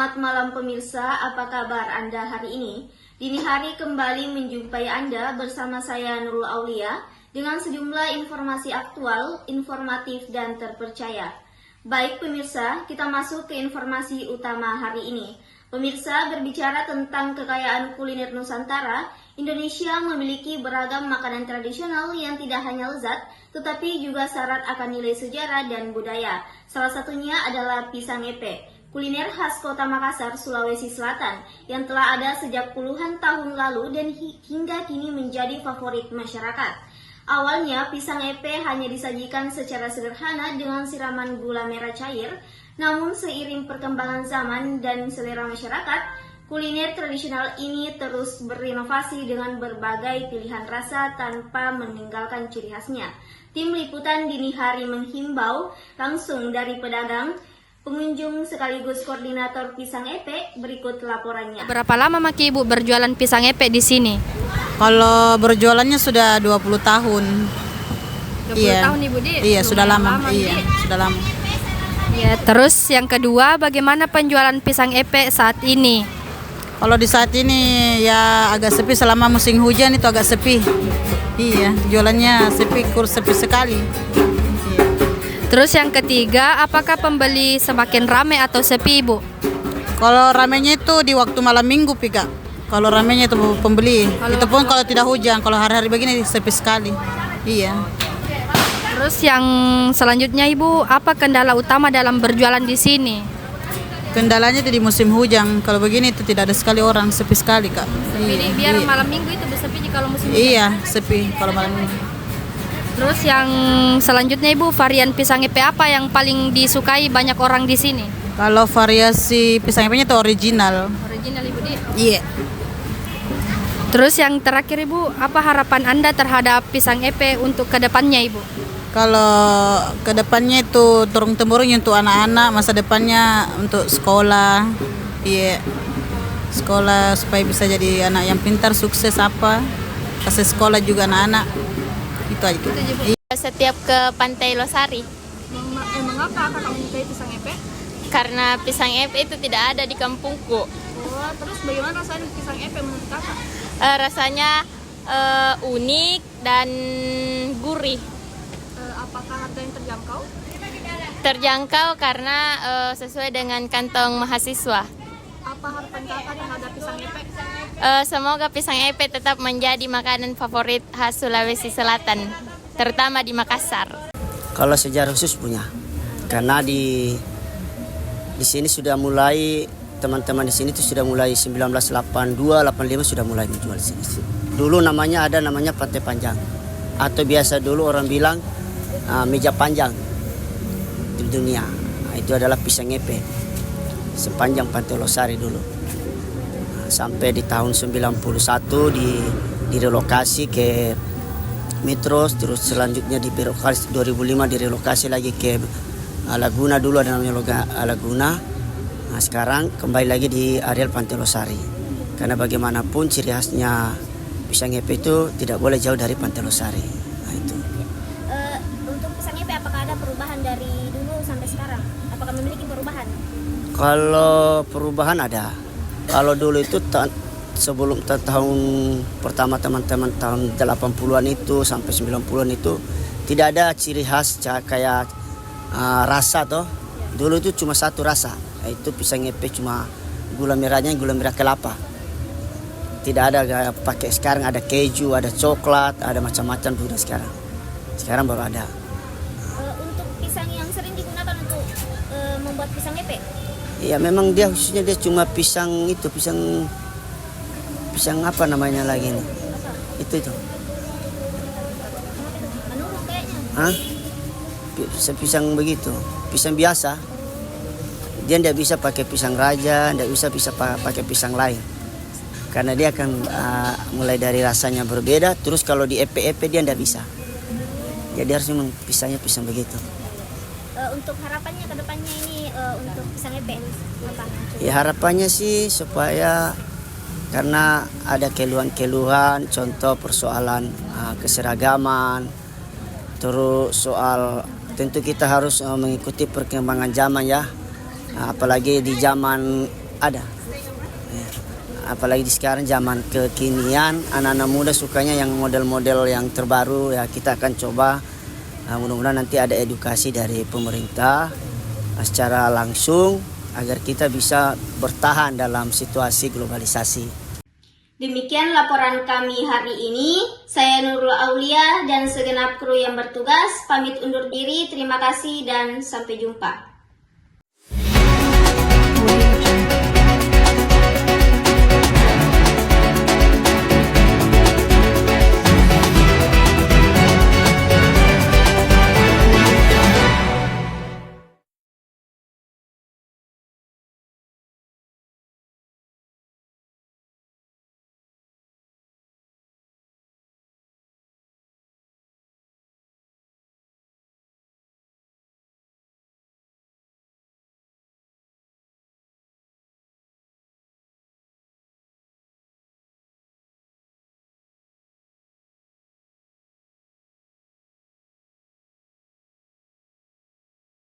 Selamat malam pemirsa, apa kabar Anda hari ini? Dini hari kembali menjumpai Anda bersama saya Nurul Aulia dengan sejumlah informasi aktual, informatif, dan terpercaya. Baik pemirsa, kita masuk ke informasi utama hari ini. Pemirsa, berbicara tentang kekayaan kuliner Nusantara, Indonesia memiliki beragam makanan tradisional yang tidak hanya lezat, tetapi juga syarat akan nilai sejarah dan budaya. Salah satunya adalah pisang epe, kuliner khas kota Makassar, Sulawesi Selatan, yang telah ada sejak puluhan tahun lalu dan hingga kini menjadi favorit masyarakat. Awalnya, pisang epe hanya disajikan secara sederhana dengan siraman gula merah cair, namun seiring perkembangan zaman dan selera masyarakat, kuliner tradisional ini terus berinovasi dengan berbagai pilihan rasa tanpa meninggalkan ciri khasnya. Tim Liputan Dini Hari menghimbau langsung dari pedagang, pengunjung sekaligus koordinator pisang epe. Berikut laporannya. Berapa lama Maki Ibu berjualan pisang epe di sini? Kalau berjualannya sudah 20 tahun. 20 tahun Ibu Di? Iya, sudah lama. Iya, sudah lama. Ya, terus yang kedua, bagaimana penjualan pisang epe saat ini? Kalau di saat ini ya agak sepi, selama musim hujan itu agak sepi. Iya, jualannya sepi sekali. Iya. Terus yang ketiga, apakah pembeli semakin ramai atau sepi Ibu? Kalau ramenya itu di waktu malam minggu, Pika. Kalau ramenya itu pembeli. Itu pun kalau tidak hujan, kalau hari-hari begini sepi sekali. Iya. Terus yang selanjutnya Ibu, apa kendala utama dalam berjualan di sini? Kendalanya itu di musim hujan. Kalau begini itu tidak ada sekali orang, sepi sekali, Kak. Sepi, biar malam minggu itu sepi kalau musim hujan. Iya, sepi kalau malam minggu. Terus yang selanjutnya Ibu, varian pisang epe apa yang paling disukai banyak orang di sini? Kalau variasi pisang epenya itu original. Original Ibu Di? Iya. Terus yang terakhir Ibu, apa harapan Anda terhadap pisang epe untuk kedepannya Ibu? Kalau kedepannya itu turun-temurun untuk anak-anak, masa depannya untuk sekolah. Iya. Sekolah supaya bisa jadi anak yang pintar, sukses apa. Kasih sekolah juga anak-anak. Itu aja. Setiap ke Pantai Losari. Mengapa kakak menyukai pisang epe? Karena pisang epe itu tidak ada di kampungku. Oh, terus bagaimana rasanya pisang epe menurut kakak? Rasanya unik dan gurih. Apakah harga yang terjangkau? Terjangkau karena sesuai dengan kantong mahasiswa. Apa harapan kakak terhadap pisang epe? Semoga pisang epe tetap menjadi makanan favorit khas Sulawesi Selatan, terutama di Makassar. Kalau sejarah khusus punya, karena di sini sudah mulai, teman-teman di sini itu sudah mulai 1982, 85 sudah mulai menjual di sini. Dulu namanya Pantai Panjang, atau biasa dulu orang bilang meja panjang di dunia. Itu adalah pisang epe sepanjang Pantai Losari dulu. Sampai di tahun 91 direlokasi ke Metros, terus selanjutnya di 2005 direlokasi lagi ke Laguna, dulu ada namanya Laguna. Nah, sekarang kembali lagi di areal Pantai Losari. Karena bagaimanapun ciri khasnya pisang epe itu tidak boleh jauh dari Pantai Losari. Nah, itu. Untuk pisang epe, apakah ada perubahan dari dulu sampai sekarang? Apakah memiliki perubahan? Kalau perubahan ada. Kalau dulu itu sebelum tahun pertama teman-teman tahun 80-an itu sampai 90-an itu tidak ada ciri khas kayak rasa toh. Dulu itu cuma satu rasa, yaitu pisang epe, cuma gula merahnya gula merah kelapa. Tidak ada pakai, sekarang ada keju, ada coklat, ada macam-macam sudah sekarang. Sekarang baru ada. Untuk pisang yang sering digunakan untuk membuat pisang epe? Iya, memang dia khususnya dia cuma pisang apa namanya lagi nih? Itu. Menurut kayaknya. Hah? Pisang begitu, pisang biasa. Dia tidak bisa pakai pisang raja, tidak bisa pakai pisang lain. Karena dia akan mulai dari rasanya berbeda. Terus kalau di epe-epe dia tidak bisa. Jadi harus memang pisangnya pisang begitu. Untuk harapannya ke depannya ini untuk pisang epe apa? Ya harapannya sih supaya, karena ada keluhan-keluhan, contoh persoalan keseragaman, terus soal tentu kita harus mengikuti perkembangan zaman ya, apalagi di zaman ada. Ya. Apalagi di sekarang zaman kekinian, anak-anak muda sukanya yang model-model yang terbaru, ya kita akan coba. Mudah-mudahan nanti ada edukasi dari pemerintah secara langsung agar kita bisa bertahan dalam situasi globalisasi. Demikian laporan kami hari ini. Saya Nurul Aulia dan segenap kru yang bertugas pamit undur diri. Terima kasih dan sampai jumpa.